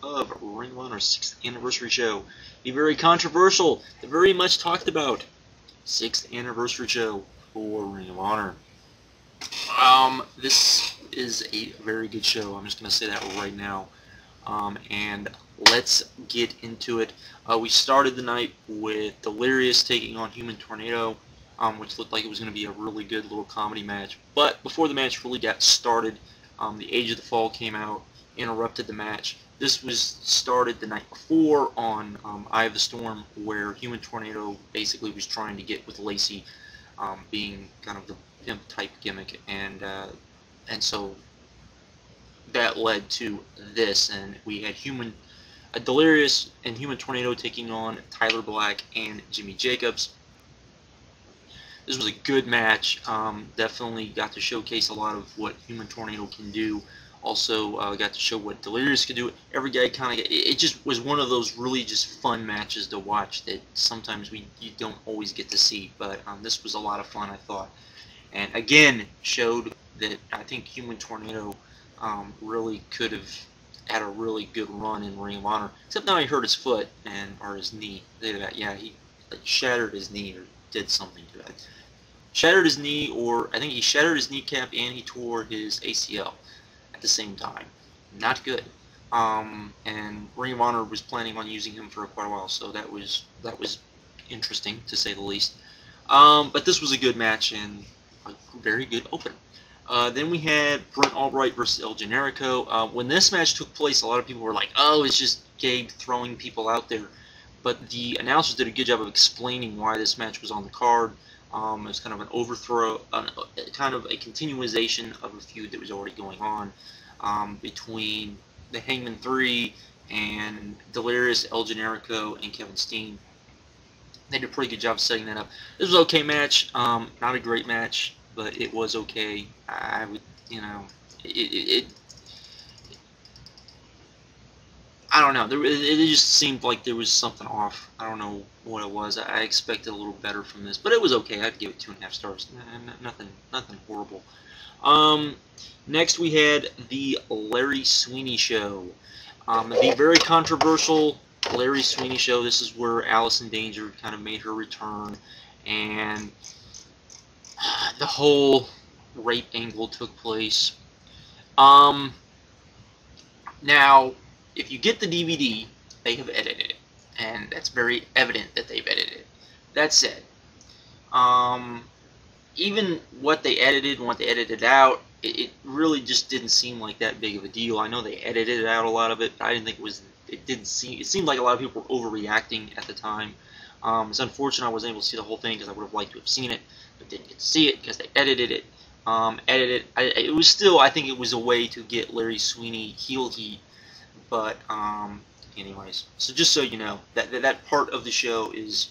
of Ring of Honor 6th Anniversary Show. The very controversial, the very much talked about 6th Anniversary Show for Ring of Honor. This is a very good show. I'm just going to say that right now. And let's get into it. We started the night with Delirious taking on Human Tornado, which looked like it was going to be a really good little comedy match. But before the match really got started, the Age of the Fall came out, interrupted the match. This was started the night before on Eye of the Storm, where Human Tornado basically was trying to get with Lacey, being kind of the imp type gimmick, and so that led to this, and we had Delirious and Human Tornado taking on Tyler Black and Jimmy Jacobs. This was a good match. Definitely got to showcase a lot of what Human Tornado can do. Also got to show what Delirious could do. Every guy kind of, it just was one of those really just fun matches to watch that sometimes you don't always get to see. But this was a lot of fun, I thought. And again, showed that I think Human Tornado really could have had a really good run in Ring of Honor. Except now he hurt his foot or his knee. Yeah, he shattered his knee or did something to it. Shattered his knee, or I think he shattered his kneecap and he tore his ACL at the same time. Not good. And Ring of Honor was planning on using him for quite a while, so that was interesting to say the least. But this was a good match and a very good opener. Then we had Brent Albright versus El Generico. When this match took place, a lot of people were like, "Oh, it's just Gabe throwing people out there." But the announcers did a good job of explaining why this match was on the card. It was kind of an overthrow, kind of a continuation of a feud that was already going on between the Hangman 3 and Delirious, El Generico, and Kevin Steen. They did a pretty good job setting that up. This was an okay match. Not a great match, but it was okay. I would, I don't know. It just seemed like there was something off. I don't know what it was. I expected a little better from this, but it was okay. I'd give it 2.5 stars. Nothing horrible. Next we had the Larry Sweeney Show. The very controversial Larry Sweeney Show. This is where Allison Danger kind of made her return, and the whole rape angle took place. Now, if you get the DVD, they have edited it, and that's very evident that they've edited it. That said, even what they edited and what they edited out, it really just didn't seem like that big of a deal. I know they edited out a lot of it, but I didn't think it seemed like a lot of people were overreacting at the time. It's unfortunate I wasn't able to see the whole thing because I would have liked to have seen it, but didn't get to see it because they edited it. It was still, I think it was a way to get Larry Sweeney heel heat. But anyways, so just so you know, that part of the show is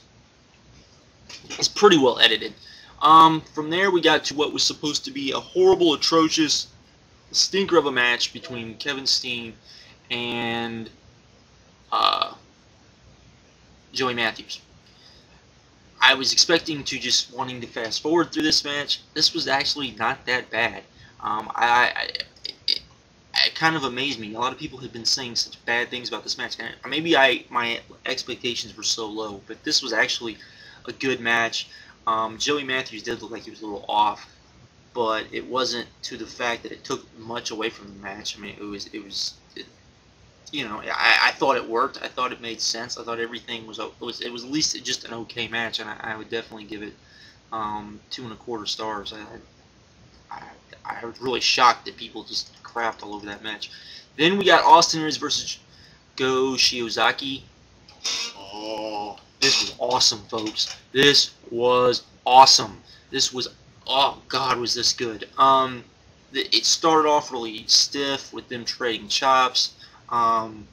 pretty well edited. From there, we got to what was supposed to be a horrible, atrocious stinker of a match between Kevin Steen and Joey Matthews. I was expecting to just wanting to fast forward through this match. This was actually not that bad. It kind of amazed me. A lot of people had been saying such bad things about this match. And maybe my expectations were so low, but this was actually a good match. Joey Matthews did look like he was a little off, but it wasn't to the fact that it took much away from the match. I mean, I thought it worked. I thought it made sense. I thought everything was at least just an okay match, and I would definitely give it 2.25 stars. I was really shocked that people just crapped all over that match. Then we got Austin Aries versus Go Shiozaki. Oh, this was awesome, folks. This was awesome. Oh God, was this good. It started off really stiff with them trading chops, and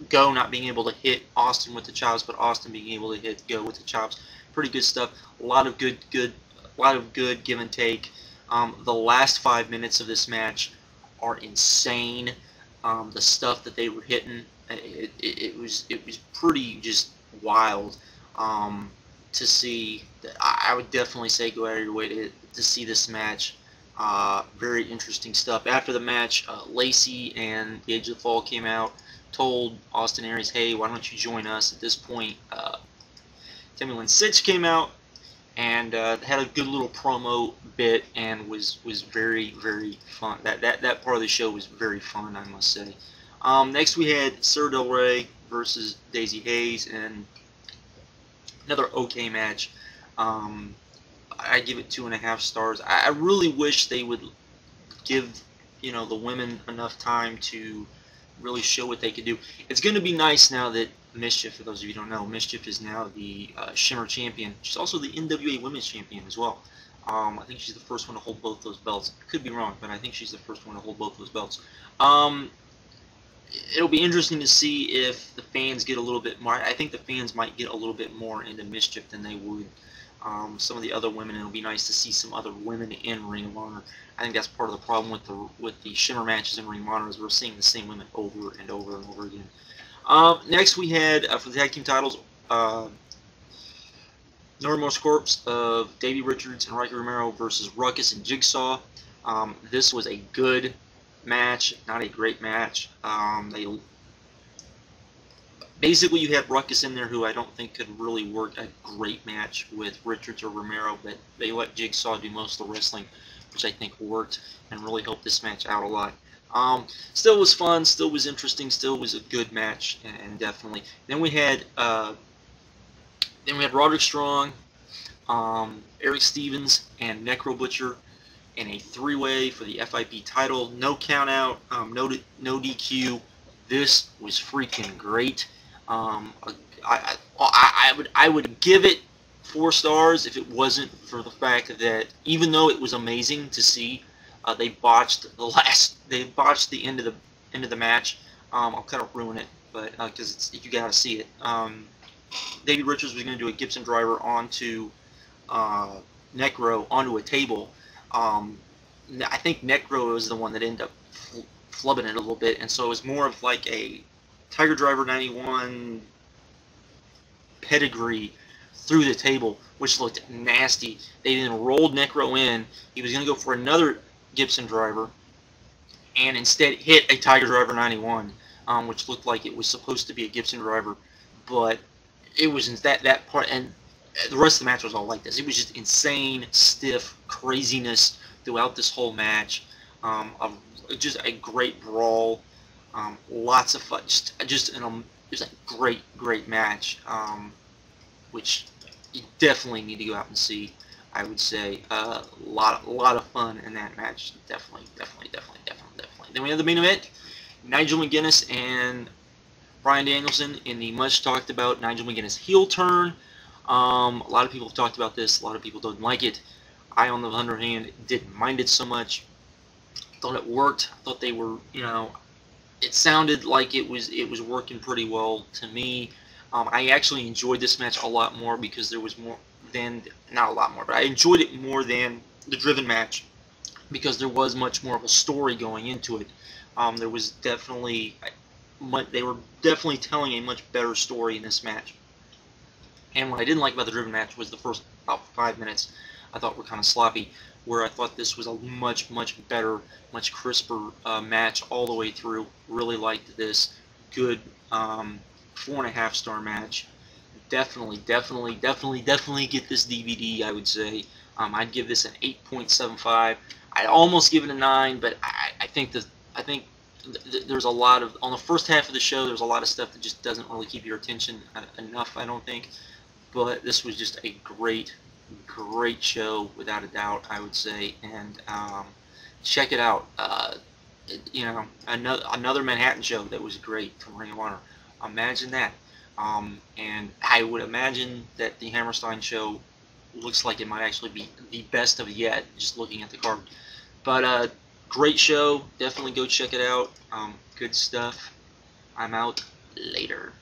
Go not being able to hit Austin with the chops, but Austin being able to hit Go with the chops. Pretty good stuff. A lot of good give and take. The last 5 minutes of this match are insane. The stuff that they were hitting, it was pretty just wild to see. I would definitely say go out of your way to see this match. Very interesting stuff. After the match, Lacey and the Age of the Fall came out, told Austin Aries, hey, why don't you join us? At this point, Timmy Lynn Sitch came out and had a good little promo bit and was very, very fun. That part of the show was very fun, I must say. Next we had Sara Del Rey versus Daizee Haze, and another okay match. I give it 2.5 stars. I really wish they would give the women enough time to really show what they could do. It's going to be nice now that Mischief, for those of you who don't know, Mischief is now the Shimmer champion. She's also the NWA Women's champion as well. I think she's the first one to hold both those belts. Could be wrong, but I think she's the first one to hold both those belts. It'll be interesting to see if the fans get a little bit more. I think the fans might get a little bit more into Mischief than they would some of the other women. It'll be nice to see some other women in Ring of Honor. I think that's part of the problem with the Shimmer matches in Ring of Honor, is we're seeing the same women over and over and over again. Next we had, for the tag team titles, No Remorse Corps of Davey Richards and Rocky Romero versus Ruckus and Jigsaw. This was a good match, not a great match. Basically, you had Ruckus in there, who I don't think could really work a great match with Richards or Romero, but they let Jigsaw do most of the wrestling, which I think worked and really helped this match out a lot. Still was fun, still was interesting, still was a good match, and definitely. Then we had Roderick Strong, Eric Stevens, and Necro Butcher in a 3-way for the FIP title. No count out, no DQ. This was freaking great. I would give it 4 stars if it wasn't for the fact that, even though it was amazing to see, they botched the end of the match. I'll kind of ruin it, but because you gotta see it. Davey Richards was going to do a Gibson driver onto Necro onto a table. I think Necro was the one that ended up flubbing it a little bit, and so it was more of like a Tiger Driver 91 pedigree through the table, which looked nasty. They then rolled Necro in. He was going to go for another Gibson driver, and instead hit a Tiger Driver 91, which looked like it was supposed to be a Gibson driver, but it was that part, and the rest of the match was all like this. It was just insane, stiff craziness throughout this whole match. Just a great brawl. Lots of fun. Just a great match, which you definitely need to go out and see. I would say a lot of fun in that match. Definitely. Then we have the main event: Nigel McGuinness and Bryan Danielson in the much talked about Nigel McGuinness heel turn. A lot of people have talked about this. A lot of people don't like it. I, on the other hand, didn't mind it so much. Thought it worked. I thought they were, it sounded like it was working pretty well to me. I actually enjoyed this match a lot more because there was more than, not a lot more, but I enjoyed it more than the Driven match because there was much more of a story going into it. There was definitely, they were definitely telling a much better story in this match. And what I didn't like about the Driven match was the first about 5 minutes I thought were kind of sloppy, where I thought this was a much better, much crisper match all the way through. Really liked this. Good 4.5 star match. Definitely get this DVD, I would say. I'd give this an 8.75. I'd almost give it a 9, but I think there's a lot of, on the first half of the show, there's a lot of stuff that just doesn't really keep your attention enough, I don't think. But this was just a great show, without a doubt, I would say. And check it out. Another Manhattan show that was great from Ring of Honor. Imagine that. And I would imagine that the Hammerstein show looks like it might actually be the best of yet, just looking at the card. But great show. Definitely go check it out. Good stuff. I'm out. Later.